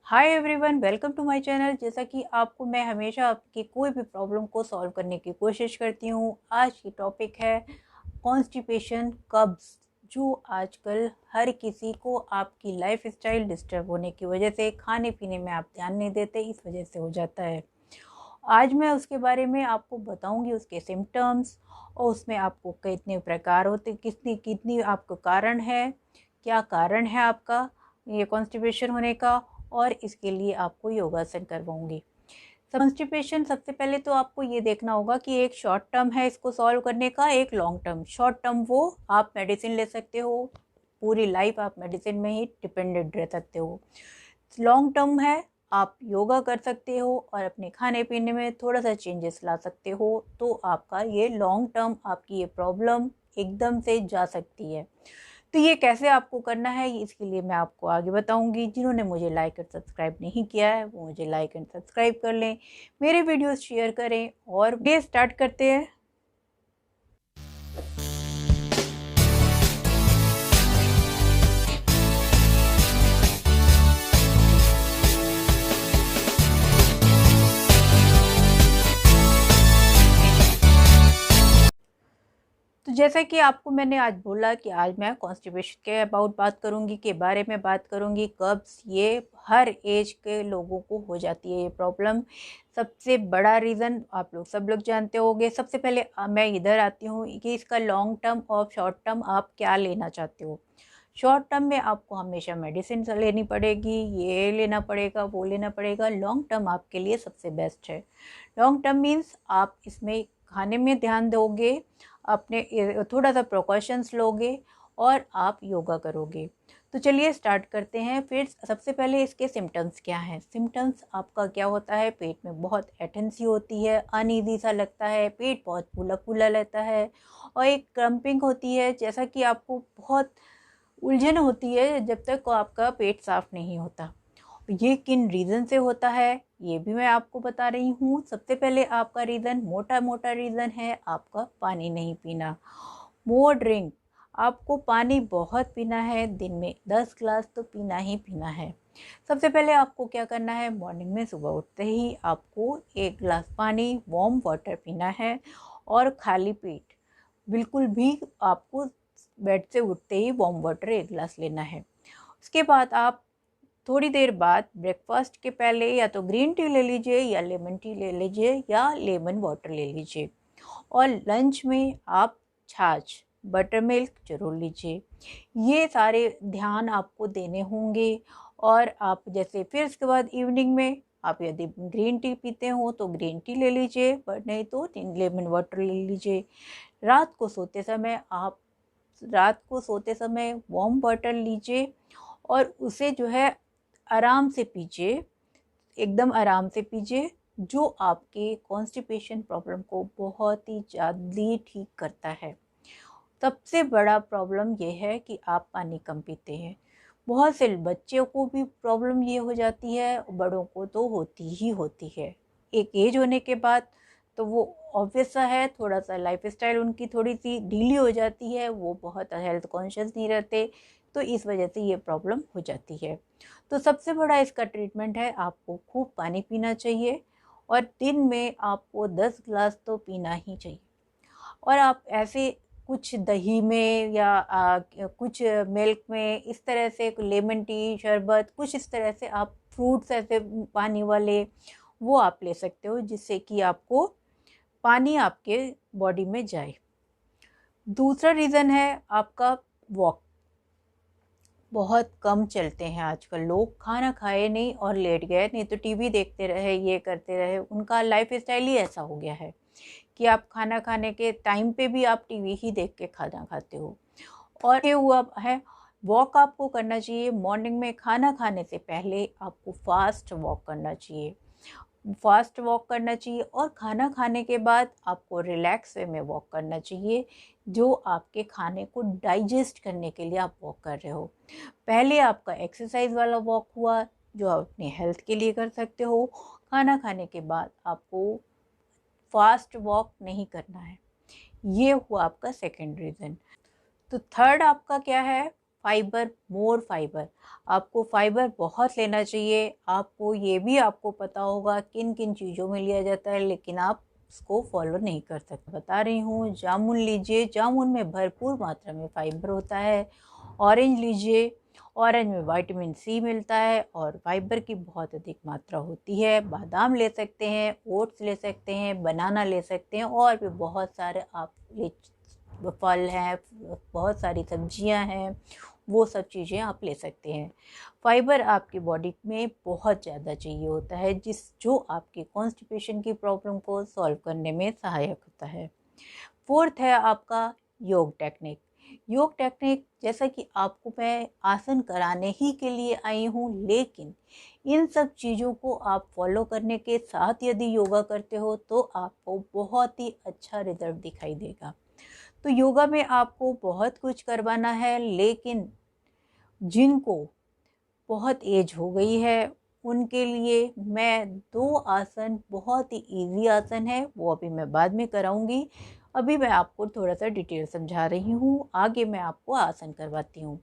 Hi everyone, welcome to my channel. जैसा कि आपको मैं हमेशा आपकी कोई भी प्रॉब्लम को सॉल्व करने की कोशिश करती हूँ। आज की टॉपिक है कॉन्स्टिपेशन, कब्ज, जो आजकल हर किसी को आपकी लाइफ स्टाइल डिस्टर्ब होने की वजह से, खाने पीने में आप ध्यान नहीं देते, इस वजह से हो जाता है। आज मैं उसके बारे में आपको बताऊंगी, उसके सिम्टम्स, और उसमें आपको कितने प्रकार होते, कितनी कितनी आपको कारण है, क्या कारण है आपका ये कॉन्स्टिपेशन होने का, और इसके लिए आपको योगासन करवाऊंगी। कॉन्स्टिपेशन, सबसे पहले तो आपको ये देखना होगा कि एक शॉर्ट टर्म है इसको सॉल्व करने का, एक लॉन्ग टर्म। शॉर्ट टर्म वो आप मेडिसिन ले सकते हो, पूरी लाइफ आप मेडिसिन में ही डिपेंडेंट रह सकते हो। लॉन्ग टर्म है, आप योगा कर सकते हो और अपने खाने पीने में थोड़ा सा चेंजेस ला सकते हो, तो आपका ये लॉन्ग टर्म, आपकी ये प्रॉब्लम एकदम से जा सकती है। तो ये कैसे आपको करना है, इसके लिए मैं आपको आगे बताऊंगी। जिन्होंने मुझे लाइक और सब्सक्राइब नहीं किया है वो मुझे लाइक एंड सब्सक्राइब कर लें, मेरे वीडियोस शेयर करें, और ये स्टार्ट करते हैं। तो जैसा कि आपको मैंने आज बोला कि आज मैं कॉन्स्टिपेशन के अबाउट बात करूंगी, के बारे में बात करूंगी। कब्ज ये हर एज के लोगों को हो जाती है ये प्रॉब्लम। सबसे बड़ा रीज़न आप लोग सब लोग जानते होंगे। सबसे पहले मैं इधर आती हूँ कि इसका लॉन्ग टर्म और शॉर्ट टर्म आप क्या लेना चाहते हो। शॉर्ट टर्म में आपको हमेशा मेडिसिन लेनी पड़ेगी, ये लेना पड़ेगा, वो लेना पड़ेगा। लॉन्ग टर्म आपके लिए सबसे बेस्ट है। लॉन्ग टर्म मीन्स आप इसमें खाने में ध्यान दोगे, अपने थोड़ा सा प्रिकॉशंस लोगे, और आप योगा करोगे। तो चलिए स्टार्ट करते हैं। फिर सबसे पहले इसके सिम्टम्स क्या हैं। सिम्टम्स आपका क्या होता है, पेट में बहुत एटेंसी होती है, अनईजी सा लगता है, पेट बहुत फूला फूला रहता है, और एक क्रम्पिंग होती है, जैसा कि आपको बहुत उलझन होती है जब तक आपका पेट साफ नहीं होता। ये किन रीज़न से होता है ये भी मैं आपको बता रही हूँ। सबसे पहले आपका रीज़न, मोटा मोटा रीज़न है आपका पानी नहीं पीना। मोर ड्रिंक, आपको पानी बहुत पीना है, दिन में 10 ग्लास तो पीना ही पीना है। सबसे पहले आपको क्या करना है, मॉर्निंग में सुबह उठते ही आपको 1 ग्लास पानी वार्म वाटर पीना है, और खाली पेट बिल्कुल भी आपको बेड से उठते ही वार्म वाटर 1 ग्लास लेना है। उसके बाद आप थोड़ी देर बाद ब्रेकफास्ट के पहले या तो ग्रीन टी ले लीजिए, या लेमन टी ले लीजिए, या लेमन वाटर ले लीजिए। और लंच में आप छाछ, बटर मिल्क जरूर लीजिए। ये सारे ध्यान आपको देने होंगे। और आप जैसे फिर इसके बाद इवनिंग में आप यदि ग्रीन टी पीते हो तो ग्रीन टी ले लीजिए, बट नहीं तो लेमन वाटर ले लीजिए। रात को सोते समय वार्म वाटर लीजिए, और उसे जो है आराम से पीजिए, एकदम आराम से पीजिए, जो आपके कॉन्स्टिपेशन प्रॉब्लम को बहुत ही जल्दी ठीक करता है। सबसे बड़ा प्रॉब्लम ये है कि आप पानी कम पीते हैं। बहुत से बच्चों को भी प्रॉब्लम ये हो जाती है, बड़ों को तो होती ही होती है। एक एज होने के बाद तो वो ऑब्वियस सा है, थोड़ा सा लाइफस्टाइल उनकी थोड़ी सी ढीली हो जाती है, वो बहुत हेल्थ कॉन्शियस नहीं रहते, तो इस वजह से ये प्रॉब्लम हो जाती है। तो सबसे बड़ा इसका ट्रीटमेंट है, आपको खूब पानी पीना चाहिए, और दिन में आपको 10 ग्लास तो पीना ही चाहिए। और आप ऐसे कुछ दही में या कुछ मिल्क में, इस तरह से लेमन टी, शरबत, कुछ इस तरह से आप फ्रूट्स ऐसे पानी वाले वो आप ले सकते हो, जिससे कि आपको पानी आपके बॉडी में जाए। दूसरा रीज़न है आपका वॉक। बहुत कम चलते हैं आजकल लोग, खाना खाए नहीं और लेट गए, नहीं तो टीवी देखते रहे, ये करते रहे, उनका लाइफ स्टाइल ही ऐसा हो गया है कि आप खाना खाने के टाइम पे भी आप टीवी ही देख के खाना खाते हो। और ये हुआ है, वॉक आपको करना चाहिए। मॉर्निंग में खाना खाने से पहले आपको फास्ट वॉक करना चाहिए, फास्ट वॉक करना चाहिए। और खाना खाने के बाद आपको रिलैक्स वे में वॉक करना चाहिए, जो आपके खाने को डाइजेस्ट करने के लिए आप वॉक कर रहे हो। पहले आपका एक्सरसाइज वाला वॉक हुआ, जो आप अपने हेल्थ के लिए कर सकते हो। खाना खाने के बाद आपको फास्ट वॉक नहीं करना है। ये हुआ आपका सेकेंड रीज़न। तो थर्ड आपका क्या है, फाइबर, मोर फाइबर। आपको फाइबर बहुत लेना चाहिए। आपको ये भी आपको पता होगा किन किन चीज़ों में लिया जाता है, लेकिन आप इसको फॉलो नहीं कर सकते। बता रही हूँ, जामुन लीजिए, जामुन में भरपूर मात्रा में फाइबर होता है। ऑरेंज लीजिए, ऑरेंज में विटामिन सी मिलता है और फाइबर की बहुत अधिक मात्रा होती है। बादाम ले सकते हैं, ओट्स ले सकते हैं, बनाना ले सकते हैं, और भी बहुत सारे आप फल हैं, बहुत सारी सब्जियां हैं, वो सब चीज़ें आप ले सकते हैं। फाइबर आपकी बॉडी में बहुत ज़्यादा चाहिए होता है, जो आपकी कॉन्स्टिपेशन की प्रॉब्लम को सॉल्व करने में सहायक होता है। फोर्थ है आपका योग टेक्निक। योग टेक्निक, जैसा कि आपको मैं आसन कराने ही के लिए आई हूँ, लेकिन इन सब चीज़ों को आप फॉलो करने के साथ यदि योगा करते हो तो आपको बहुत ही अच्छा रिजल्ट दिखाई देगा। तो योगा में आपको बहुत कुछ करवाना है, लेकिन जिनको बहुत एज हो गई है उनके लिए मैं 2 आसन, बहुत ही इजी आसन है, वो अभी मैं बाद में कराऊंगी। अभी मैं आपको थोड़ा सा डिटेल समझा रही हूँ, आगे मैं आपको आसन करवाती हूँ।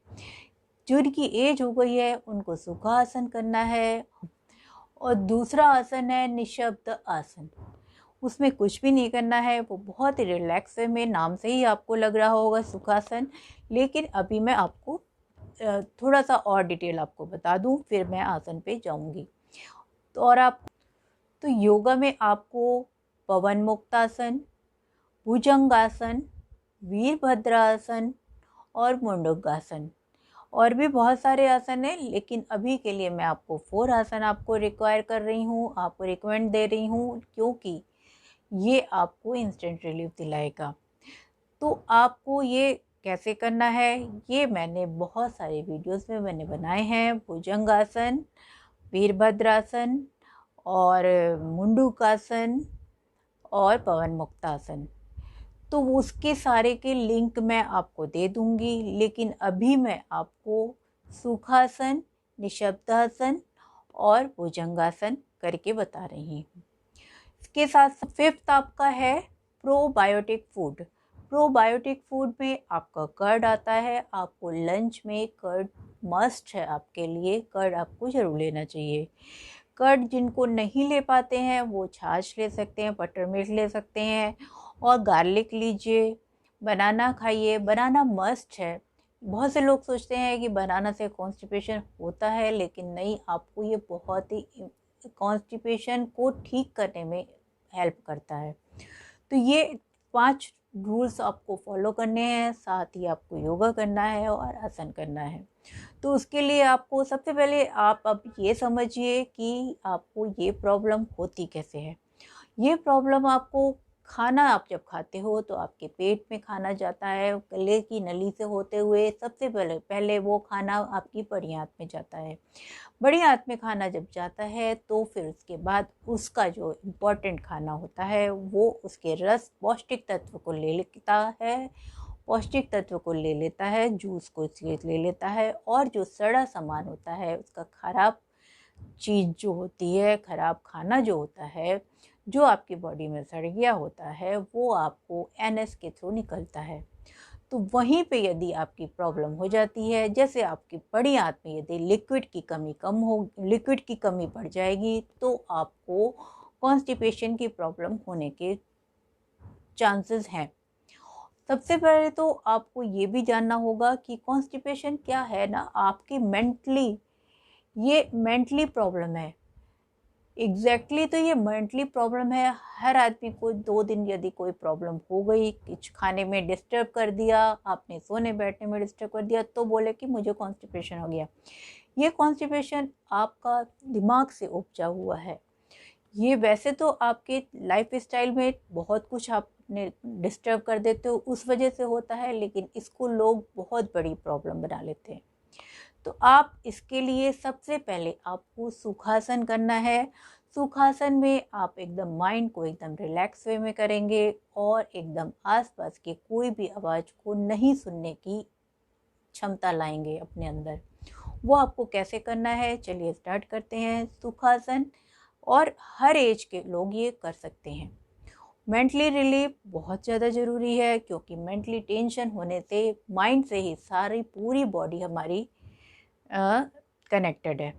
जिनकी एज हो गई है उनको सुखासन करना है। और दूसरा आसन है निशब्द आसन। उसमें कुछ भी नहीं करना है, वो बहुत ही रिलैक्स वे में, नाम से ही आपको लग रहा होगा सुखासन, लेकिन अभी मैं आपको थोड़ा सा और डिटेल आपको बता दूं, फिर मैं आसन पे जाऊंगी। तो योगा में आपको पवन मुक्तासन, भुजंगासन, वीरभद्रासन और मुंडकासन, और भी बहुत सारे आसन हैं, लेकिन अभी के लिए मैं आपको 4 आसन आपको रिक्वायर कर रही हूँ, आपको रिकमेंड दे रही हूँ, क्योंकि ये आपको इंस्टेंट रिलीफ दिलाएगा। तो आपको ये कैसे करना है, ये मैंने बहुत सारे वीडियोस में मैंने बनाए हैं। भुजंगासन, वीरभद्रासन और मुंडकासन और पवन मुक्तासन, तो उसके सारे के लिंक मैं आपको दे दूंगी, लेकिन अभी मैं आपको सुखासन, निशब्दासन और भुजंगासन करके बता रही हूँ। इसके साथ 5th आपका है प्रोबायोटिक फूड। प्रोबायोटिक फूड में आपका कर्ड आता है। आपको लंच में कर्ड मस्ट है, आपके लिए कर्ड आपको ज़रूर लेना चाहिए। कर्ड जिनको नहीं ले पाते हैं वो छाछ ले सकते हैं, बटर मिल्क ले सकते हैं, और गार्लिक लीजिए। बनाना खाइए, बनाना मस्ट है। बहुत से लोग सोचते हैं कि बनाना से कॉन्स्टिपेशन होता है, लेकिन नहीं, आपको ये बहुत ही कॉन्स्टिपेशन को ठीक करने में हेल्प करता है। तो ये 5 रूल्स आपको फॉलो करने हैं, साथ ही आपको योगा करना है और आसन करना है। तो उसके लिए आपको सबसे पहले आप अब ये समझिए कि आपको ये प्रॉब्लम होती कैसे है। ये प्रॉब्लम आपको, खाना आप जब खाते हो तो आपके पेट में खाना जाता है, गले की नली से होते हुए सबसे पहले वो खाना आपकी बड़ी आंत में जाता है। बड़ी आंत में खाना जब जाता है तो फिर उसके बाद उसका जो इम्पोर्टेंट खाना होता है वो उसके रस पौष्टिक तत्व को ले लेता है, पौष्टिक तत्व को ले लेता है, जूस को ले लेता है, और जो सड़ा सामान होता है, उसका खराब चीज़ जो होती है, खराब खाना जो होता है, जो आपकी बॉडी में सड़ गया होता है, वो आपको एनएस के थ्रू निकलता है। तो वहीं पे यदि आपकी प्रॉब्लम हो जाती है, जैसे आपकी बड़ी आंत में यदि लिक्विड की कमी पड़ जाएगी, तो आपको कॉन्स्टिपेशन की प्रॉब्लम होने के चांसेस हैं। सबसे पहले तो आपको ये भी जानना होगा कि कॉन्स्टिपेशन क्या है ना, आपकी ये मेंटली प्रॉब्लम है। तो ये मेंटली प्रॉब्लम है। हर आदमी को 2 दिन यदि कोई प्रॉब्लम हो गई, कुछ खाने में डिस्टर्ब कर दिया, आपने सोने बैठने में डिस्टर्ब कर दिया, तो बोले कि मुझे कॉन्स्टिपेशन हो गया। ये कॉन्स्टिपेशन आपका दिमाग से उपजा हुआ है। ये वैसे तो आपके लाइफ स्टाइल में बहुत कुछ आपने डिस्टर्ब कर देते हो, उस वजह से होता है, लेकिन इसको लोग बहुत बड़ी प्रॉब्लम बना लेते हैं। तो आप इसके लिए सबसे पहले आपको सुखासन करना है। सुखासन में आप एकदम माइंड को एकदम रिलैक्स वे में करेंगे और एकदम आसपास के कोई भी आवाज़ को नहीं सुनने की क्षमता लाएंगे अपने अंदर। वो आपको कैसे करना है, चलिए स्टार्ट करते हैं। सुखासन, और हर एज के लोग ये कर सकते हैं। मेंटली रिलीफ बहुत ज़्यादा ज़रूरी है, क्योंकि मेंटली टेंशन होने से माइंड से ही सारी पूरी बॉडी हमारी कनेक्टेड है।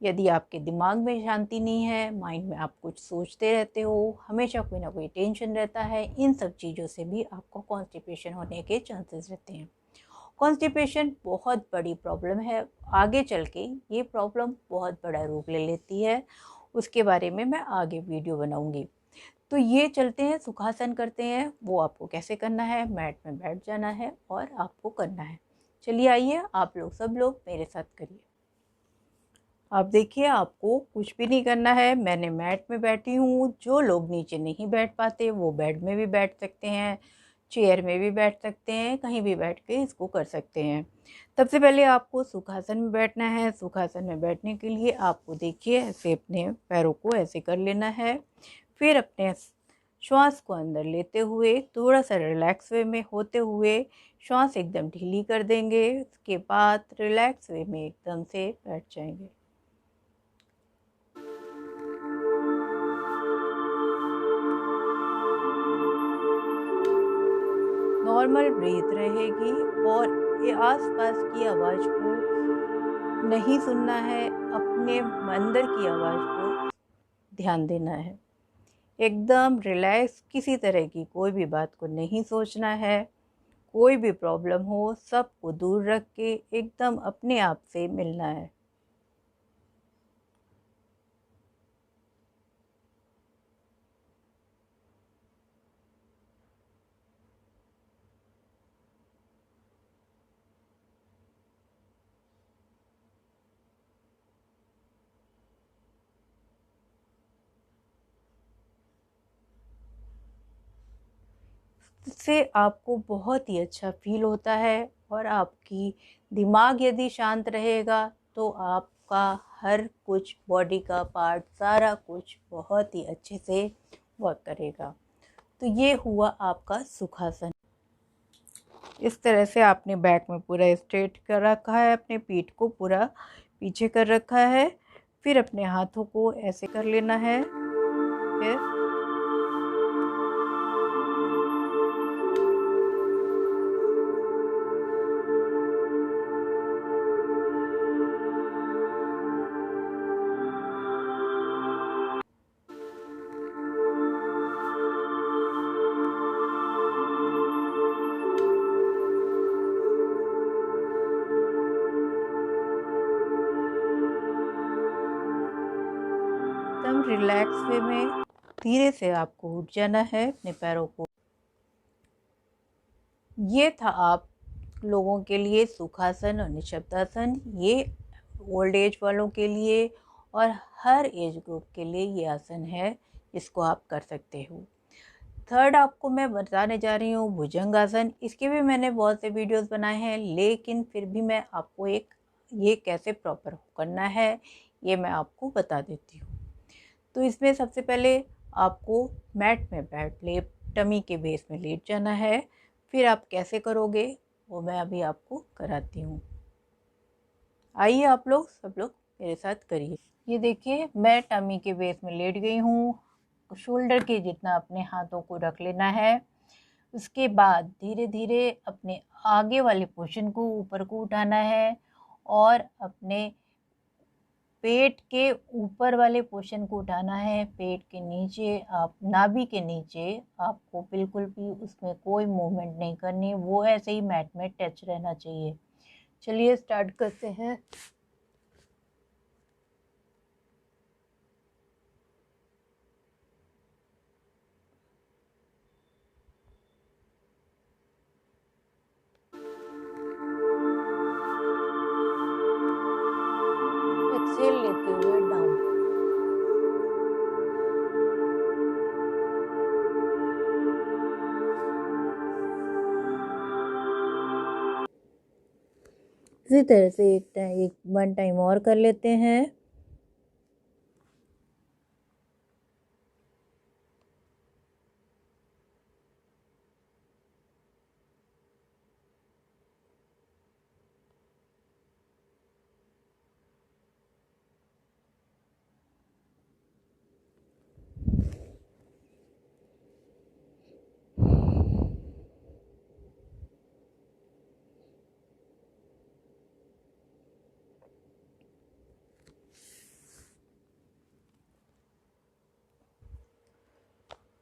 यदि आपके दिमाग में शांति नहीं है, माइंड में आप कुछ सोचते रहते हो, हमेशा कोई ना कोई टेंशन रहता है, इन सब चीज़ों से भी आपको कॉन्स्टिपेशन होने के चांसेस रहते हैं। कॉन्स्टिपेशन बहुत बड़ी प्रॉब्लम है, आगे चल के ये प्रॉब्लम बहुत बड़ा रूप ले लेती है, उसके बारे में मैं आगे वीडियो बनाऊंगी। तो ये चलते हैं, सुखासन करते हैं। वो आपको कैसे करना है, मैट में बैठ जाना है और आपको करना है। चलिए आइए, आप लोग सब लोग मेरे साथ करिए। आप देखिए, आपको कुछ भी नहीं करना है। मैंने मैट में बैठी हूँ। जो लोग नीचे नहीं बैठ पाते वो बेड में भी बैठ सकते हैं, चेयर में भी बैठ सकते हैं, कहीं भी बैठ के इसको कर सकते हैं। सबसे पहले आपको सुखासन में बैठना है। सुखासन में बैठने के लिए आपको देखिए ऐसे अपने पैरों को ऐसे कर लेना है। फिर अपने श्वास को अंदर लेते हुए थोड़ा सा रिलैक्स वे में होते हुए श्वास एकदम ढीली कर देंगे। उसके बाद रिलैक्स वे में एकदम से बैठ जाएंगे। नॉर्मल ब्रीथ रहेगी और ये आसपास की आवाज़ को नहीं सुनना है, अपने अंदर की आवाज़ को ध्यान देना है। एकदम रिलैक्स, किसी तरह की कोई भी बात को नहीं सोचना है। कोई भी प्रॉब्लम हो सबको दूर रख के एकदम अपने आप से मिलना है। इससे आपको बहुत ही अच्छा फील होता है और आपकी दिमाग यदि शांत रहेगा तो आपका हर कुछ बॉडी का पार्ट सारा कुछ बहुत ही अच्छे से वर्क करेगा। तो ये हुआ आपका सुखासन। इस तरह से आपने बैक में पूरा स्ट्रेट कर रखा है, अपने पीठ को पूरा पीछे कर रखा है। फिर अपने हाथों को ऐसे कर लेना है। फिर एकदम रिलैक्स वे में धीरे से आपको उठ जाना है अपने पैरों को। ये था आप लोगों के लिए सुखासन और निशब्दासन। ये ओल्ड एज वालों के लिए और हर एज ग्रुप के लिए ये आसन है जिसको आप कर सकते हो। थर्ड आपको मैं बताने जा रही हूँ भुजंगासन। इसके भी मैंने बहुत से वीडियोस बनाए हैं, लेकिन फिर भी मैं आपको एक ये कैसे प्रॉपर करना है ये मैं आपको बता देती हूँ। तो इसमें सबसे पहले आपको मैट में टमी के बेस में लेट जाना है। फिर आप कैसे करोगे वो मैं अभी आपको कराती हूँ। आइए आप लोग सब लोग मेरे साथ करिए। ये देखिए, मैं टमी के बेस में लेट गई हूँ। शोल्डर के जितना अपने हाथों को रख लेना है। उसके बाद धीरे धीरे अपने आगे वाले पोर्शन को ऊपर को उठाना है और अपने पेट के ऊपर वाले पोर्शन को उठाना है। पेट के नीचे, आप नाभि के नीचे आपको बिल्कुल भी उसमें कोई मूवमेंट नहीं करनी, वो ऐसे ही मैट में टच रहना चाहिए। चलिए स्टार्ट करते हैं। एक्सेल लेते हुए डाउन। इसी तरह से एक वन टाइम और कर लेते हैं।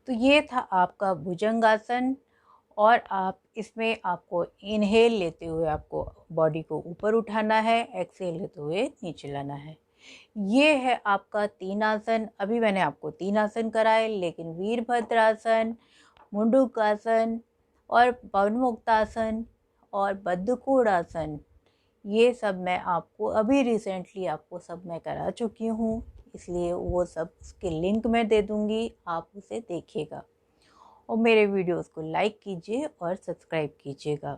तो ये था आपका भुजंगासन। और आप इसमें आपको इनहेल लेते हुए आपको बॉडी को ऊपर उठाना है, एक्सहेल लेते हुए नीचे लाना है। ये है आपका 3 आसन। अभी मैंने आपको 3 आसन कराए, लेकिन वीरभद्रासन, मुंडूकासन और पवनमुक्तासन और बद्धकोणासन, ये सब मैं आपको अभी रिसेंटली आपको सब मैं करा चुकी हूँ, इसलिए वो सब उसके लिंक मैं दे दूँगी, आप उसे देखिएगा और मेरे वीडियोस को लाइक कीजिए और सब्सक्राइब कीजिएगा।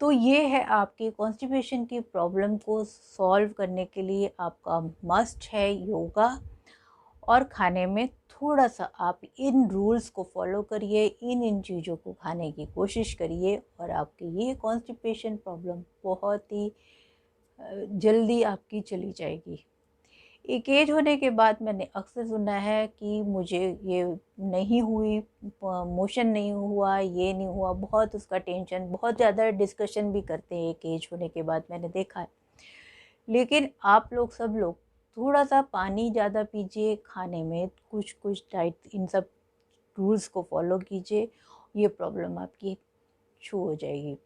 तो ये है आपकी कॉन्स्टिपेशन की प्रॉब्लम को सॉल्व करने के लिए आपका मस्ट है योगा, और खाने में थोड़ा सा आप इन रूल्स को फॉलो करिए, इन चीज़ों को खाने की कोशिश करिए और आपकी ये कॉन्स्टिपेशन प्रॉब्लम बहुत ही जल्दी आपकी चली जाएगी। एक एज होने के बाद मैंने अक्सर सुना है कि मुझे ये नहीं हुई, मोशन नहीं हुआ, ये नहीं हुआ, बहुत उसका टेंशन, बहुत ज़्यादा डिस्कशन भी करते हैं एक एज होने के बाद, मैंने देखा है। लेकिन आप लोग सब लोग थोड़ा सा पानी ज़्यादा पीजिए, खाने में कुछ कुछ डाइट, इन सब रूल्स को फॉलो कीजिए, ये प्रॉब्लम आपकी छू हो जाएगी।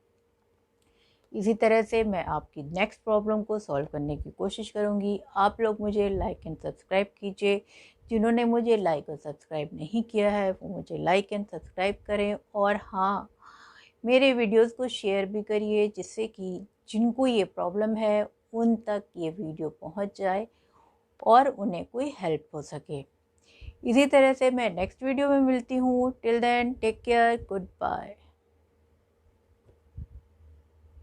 इसी तरह से मैं आपकी नेक्स्ट प्रॉब्लम को सॉल्व करने की कोशिश करूँगी। आप लोग मुझे लाइक एंड सब्सक्राइब कीजिए। जिन्होंने मुझे लाइक और सब्सक्राइब नहीं किया है वो मुझे लाइक एंड सब्सक्राइब करें, और हाँ, मेरे वीडियोस को शेयर भी करिए, जिससे कि जिनको ये प्रॉब्लम है उन तक ये वीडियो पहुंच जाए और उन्हें कोई हेल्प हो सके। इसी तरह से मैं नेक्स्ट वीडियो में मिलती हूँ। Till then take care, good bye.